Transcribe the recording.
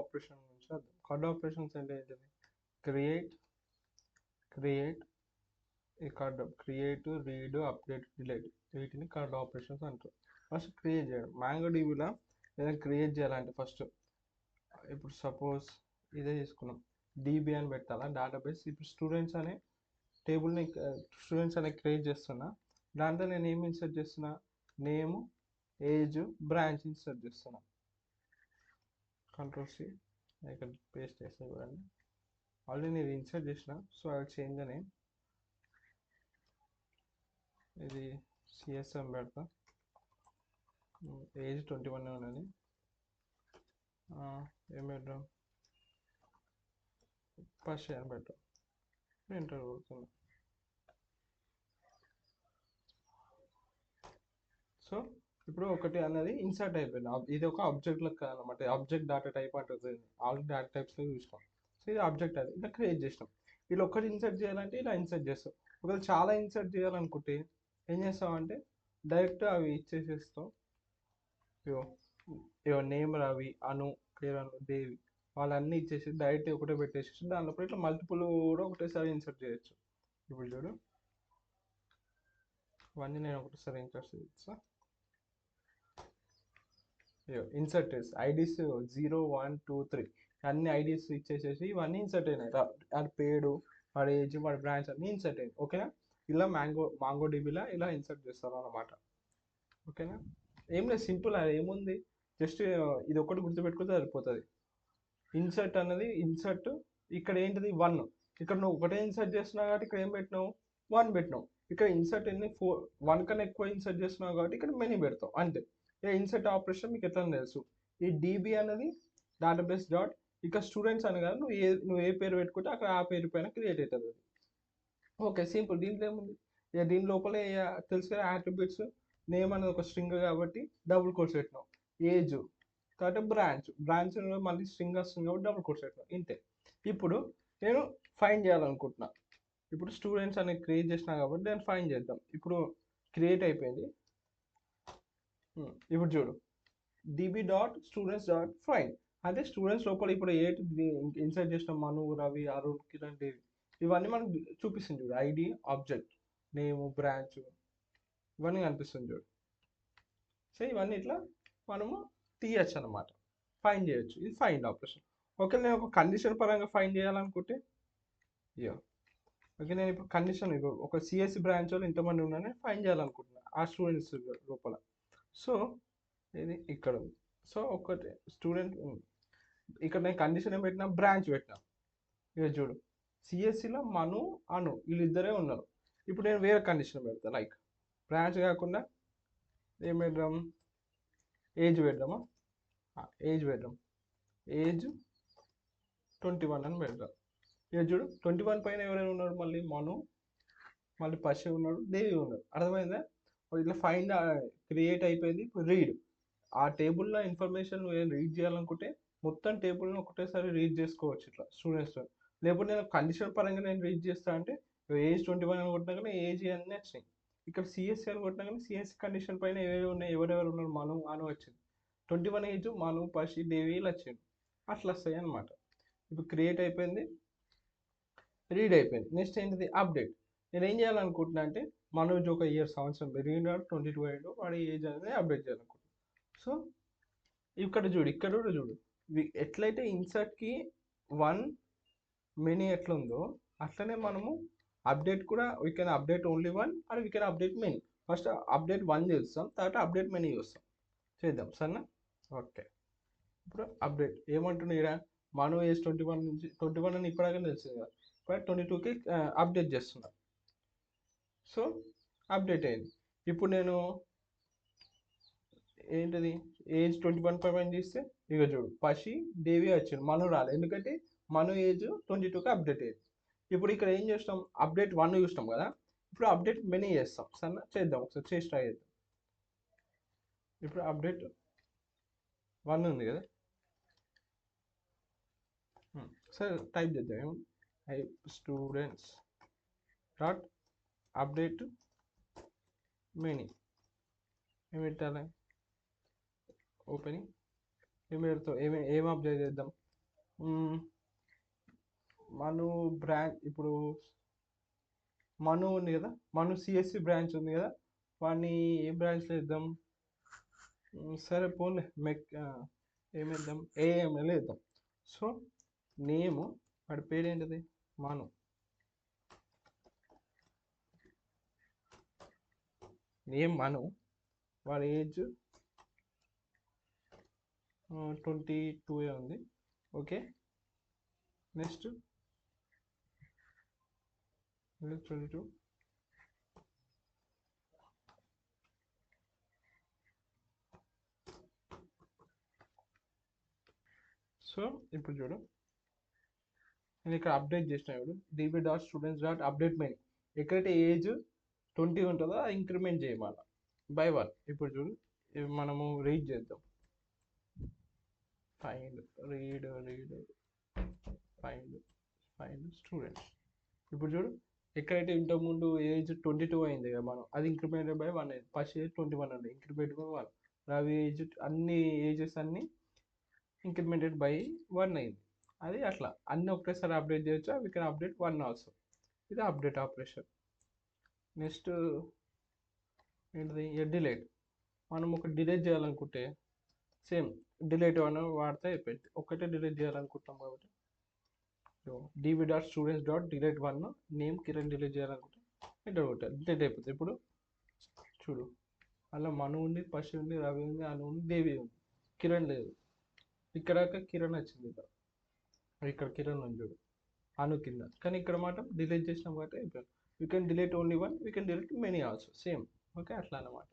Operation గురించి చూద్దాం. Card operations అంటే ఏంటిది? క్రియేట్ క్రియేట్ ఈ card create, read, update, delete, వీటిని కార్డ్ ఆపరేషన్స్ అంటారు. ఫస్ట్ క్రియేట్ చేయడం. మ్యాంగో డీబీలో ఏదైనా క్రియేట్ చేయాలంటే ఫస్ట్ ఇప్పుడు సపోజ్ ఇదే తీసుకున్నాం, డీబీ అని పెట్టాలా డేటాబేస్. ఇప్పుడు స్టూడెంట్స్ అనే టేబుల్ని స్టూడెంట్స్ అనే క్రియేట్ చేస్తున్నా. దాంట్లో నేను ఏమి ఇన్సర్ట్ చేస్తున్నా? నేమ్, ఏజ్, బ్రాంచ్ ఇన్సర్ట్ చేస్తున్నా. కంట్రోల్ సి, ఇక్కడ పేస్ట్ చేస్తా చూడండి. ఆల్రెడీ నేను ఇన్సర్ట్ చేసిన, so I change the name. ఇది సిఎస్ఎం పెడతా. ఏజ్ 21 ఉన్నది. ఏం పెట్టాం? ఫస్ట్ అని పెట్టాం. ఎంటర్ కొడుతున్నా. సో ఇప్పుడు ఒకటి అనేది ఇన్సర్ట్ అయిపోయింది. ఇది ఒక ఆబ్జెక్ట్ లెక్క అనమాట. ఆబ్జెక్ట్ డేటా టైప్ అంటుంది. ఆల్రెడీ డేటా టైప్స్లో చూసినాం. సో ఇది ఆబ్జెక్ట్ అది ఇలా క్రియేట్ చేసినాం. ఇలా ఒక్కటి ఇన్సర్ట్ చేయాలంటే ఇలా ఇన్సర్ట్ చేస్తాం. ఒకవేళ చాలా ఇన్సర్ట్ చేయాలనుకుంటే ఏం చేస్తామంటే డైరెక్ట్ అవి ఇచ్చేసేస్తాం. ఇవో నేమ్ రవి, అను, కిరణ్, దేవి, వాళ్ళన్నీ ఇచ్చేసి డైరెక్ట్ ఒకటే పెట్టేసి దానిలో ఇట్లా మల్టిపుల్ కూడా ఒకటేసారి ఇన్సర్ట్ చేయొచ్చు. ఇప్పుడు చూడు, ఇవన్నీ నేను ఒకటేసారి ఇన్సర్ట్ చేస్తా. ఇన్సర్ట్ ఐడీస్ 0, 1, 2, 3 అన్ని ఐడీస్ ఇచ్చేసేసి ఇవన్నీ ఇన్సర్ట్ అయినాయి. వాడి పేరు, వాడి ఏజ్, వాడి బ్రాంచ్ అన్ని ఇన్సర్ట్ అయింది. ఓకేనా? ఇలా మాంగో డీబీలో ఇలా ఇన్సర్ట్ చేస్తారు అన్నమాట. ఓకేనా? ఏం లేదు, సింపుల్. అది ఏముంది, జస్ట్ ఇది ఒకటి గుర్తుపెట్టుకుంటే సరిపోతుంది. ఇన్సర్ట్ అనేది ఇన్సర్ట్. ఇక్కడ ఏంటిది 1. ఇక్కడ నువ్వు ఒకటే ఇన్సర్ట్ చేస్తున్నావు కాబట్టి ఇక్కడ ఏం పెట్టినావు? 1 పెట్టినావు. ఇక్కడ ఇన్సర్ట్ ఎన్ని 1 కన్నా ఎక్కువ ఇన్సర్ట్ చేస్తున్నావు కాబట్టి ఇక్కడ మెనీ పెడతావు అంతే. ఇన్సర్ట్ ఆపరేషన్ మీకు ఎట్లా తెలుసు. ఈ డీబీ అనేది డేటాబేస్ డాట్, ఇక్కడ స్టూడెంట్స్ అని కాదు, నువ్వు ఏ పేరు పెట్టుకుంటే అక్కడ ఆ పేరు పైన క్రియేట్ అవుతుంది అది. Okay, simple. దీంట్లో ఏముంది? ఇక దీని లోపల తెలుసు కదా యాట్రిబ్యూట్స్. నేమ్ అనేది ఒక స్ట్రింగ్ కాబట్టి డబుల్ కోట్స్ పెట్టినాం. ఏజ్ కాబట్టి బ్రాంచ్ మళ్ళీ స్ట్రింగ్ వస్తుంది కాబట్టి డబుల్ కోట్స్ పెట్టినాం. ఇంతే. ఇప్పుడు నేను ఫైండ్ చేయాలనుకుంటున్నా. ఇప్పుడు స్టూడెంట్స్ అనేది క్రియేట్ చేసినా కాబట్టి నేను ఫైండ్ చేద్దాం. ఇప్పుడు క్రియేట్ అయిపోయింది. ఇప్పుడు చూడు, dB dot students dot find. అదే స్టూడెంట్స్ లోపల ఇప్పుడు ఇన్సర్ట్ చేసిన మను, రవి, అరుణ్, కిరణ్, దేవి ఇవన్నీ మనకు చూపిస్తుంది చూడు. ఐడి, ఆబ్జెక్ట్, నేమ్, బ్రాంచ్ ఇవన్నీ కనిపిస్తుంది చూడు. సో ఇవన్నీ ఇట్లా మనము తీయచ్చు అనమాట, ఫైండ్ చేయొచ్చు. ఇది ఫైండ్ ఆపరేషన్. ఓకే, నేను ఒక కండిషన్ పరంగా ఫైండ్ చేయాలనుకుంటే ఓకే, నేను ఇప్పుడు కండిషన్ ఒక సిఎస్సి బ్రాంచ్ వాళ్ళు ఇంతమంది ఉన్నారని ఫైండ్ చేయాలనుకుంటున్నాను ఆ స్టూడెంట్స్ లోపల. సో ఇది ఇక్కడ ఉంది. సో ఒకటి స్టూడెంట్ ఇక్కడ నేను కండిషన్ ఏం పెట్టినా? బ్రాంచ్ పెట్టినా. ఇక చూడు, సిఎస్సిలో మను, అను వీళ్ళిద్దరే ఉన్నారు. ఇప్పుడు నేను వేరే కండిషన్ పెడతాను. లైక్ బ్రాంచ్ కాకుండా ఏం పెడదాం? ఏజ్ పెడదామా? ఏజ్ పెడదాం. ఏజ్ 21 అని పెడదాం. ఇక చూడు, 21 పైన ఎవరైనా ఉన్నారు? మళ్ళీ మను, మళ్ళీ పశి ఉన్నాడు, దేవి ఉన్నాడు. అర్థమైందా? ఇట్లా ఫైండ్ క్రియేట్ అయిపోయింది. ఇప్పుడు రీడ్. ఆ టేబుల్లో ఇన్ఫర్మేషన్ నేను రీడ్ చేయాలనుకుంటే మొత్తం టేబుల్ని ఒకటేసారి రీడ్ చేసుకోవచ్చు ఇట్లా స్టూడెంట్స్. లేకపోతే నేను కండిషన్ పరంగా నేను రీడ్ చేస్తా అంటే ఏజ్ 21 అని కొట్టినా కానీ ఏజ్ అన్నీ వచ్చినాయి. ఇక్కడ సిఎస్సి అని కొట్టినా కానీ సిఎస్సి కండిషన్ పైన ఏవేవి ఉన్నాయి, ఎవరెవరు ఉన్నారు, మను, అను వచ్చింది. 21 ఏజ్ మను, పశి, దేవి ఇలా వచ్చింది. అట్లా వస్తాయి అనమాట. ఇప్పుడు క్రియేట్ అయిపోయింది, రీడ్ అయిపోయింది. నెక్స్ట్ ఏంటిది? అప్డేట్. నేను ఏం చేయాలనుకుంటున్నా అంటే మనోజ్ ఒక సంవత్సరం పెరిగినాడు, 22 అయ్యాడు, వాడి ఏజ్ అనేది అప్డేట్ చేయాలనుకుంటున్నాను. సో ఇక్కడ చూడు, ఇక్కడ కూడా చూడు, ఎట్లయితే ఇన్సర్ట్కి 1 మెనీ ఎట్లుందో అట్లనే మనము అప్డేట్ కూడా we can update only 1 and we can update many. First update 1 చేస్తాం, తర్వాత అప్డేట్ మెనీ చూస్తాం. చేద్దాం సరేనా? ఓకే, ఇప్పుడు అప్డేట్ ఏమంటున్నా ఇక్కడ? మను ఏజ్ 21 నుంచి 21 అని ఇప్పటికే తెలిసింది కదా, ఇప్పుడు 22కి అప్డేట్ చేస్తున్నా. సో అప్డేట్ అయింది. ఇప్పుడు నేను ఏంటిది? ఏజ్ 21 పైన చేస్తే ఇక చూడు, పశి, దేవి వచ్చింది, మను రాలేదు. ఎందుకంటే మను ఏజ్ 22కి అప్డేట్ అయ్యింది. ఇప్పుడు ఇక్కడ ఏం చేస్తాం? అప్డేట్ 1 చూస్తాం కదా, ఇప్పుడు అప్డేట్ మెనీ చేస్తాం. సరేనా? చేద్దాం, ఒకసారి చేసి ట్రై చేద్దాం. ఇప్పుడు అప్డేట్ 1 ఉంది కదా, సరే టైప్ చేద్దాం. ఏముంది? స్టూడెంట్స్ డాట్ అప్డేట్ మెనీ ఏం పెట్టాలి? ఓపెనింగ్ ఏం పెడతాం, ఏం అప్డేట్ చేద్దాం. మ్మ్, మను బ్రాంచ్ ఇప్పుడు మను ఉంది కదా, మను సిఎస్సి బ్రాంచ్ ఉంది కదా, వాడిని ఏ బ్రాంచ్లో ఇద్దాం. సరే పోన్లే ఏమిద్దాం, ఏఎంఎల్ ఇద్దాం. సో నేము, వాడి పేరు ఏంటిది, మను. నేమ్ మను, వాడి ఏజ్ 22 ఉంది. Okay, next 22. సో ఇప్పుడు చూడు, నేను ఇక్కడ అప్డేట్ చేసిన చూడు, db.students.update మెయిన్. ఎక్కడైతే ఏజ్ 20 ఉంటుందో అది ఇంక్రిమెంట్ చేయమల బై 1. ఇప్పుడు చూడు, ఇవి మనము రీడ్ చేద్దాం. Find find students. ఇప్పుడు చూడు, ఎక్కడైతే ఇంతకుముందు ఏజ్ 22 అయింది కదా, మనం అది ఇంక్రిమెంటెడ్ బై 1 అయింది. ఫస్ట్ ఏజ్ 21 ఉంది, ఇంక్రిమెంటెడ్ బై 1. రవి ఏజ్, అన్ని ఏజెస్ అన్ని ఇంక్రిమెంటెడ్ బై 1 అయింది. అది అట్లా అన్ని ఒకటేసారి అప్డేట్ చేయొచ్చు. We can update 1 also. ఇది అప్డేట్ ఆపరేషన్. నెక్స్ట్ ఏంటిది, డిలీట్. మనం ఒక డిలీట్ చేయాలనుకుంటే సేమ్ డిలీట్ అని వాడితే అయిపోయింది. ఒకటే డిలీట్ చేయాలనుకుంటాం కాబట్టి db.students.delete1 నేమ్ కిరణ్ డిలీట్ చేయాలనుకుంటే ఎంటర్ కొట్టాలి, డిలీట్ అయిపోతుంది. ఇప్పుడు చూడు, అలా మను ఉంది, పశు ఉంది, రవి ఉంది, అను ఉంది, దేవి ఉంది, కిరణ్ లేదు. ఇక్కడ కిరణ్ వచ్చింది, ఇక్కడ కిరణ్ ఉంది చూడు, అను కింద. కానీ ఇక్కడ మాత్రం డిలీట్ చేసినాం కాబట్టి అయిపోయింది. You can delete only one, you can delete many also, same. Okay, అట్లా అన్నమాట.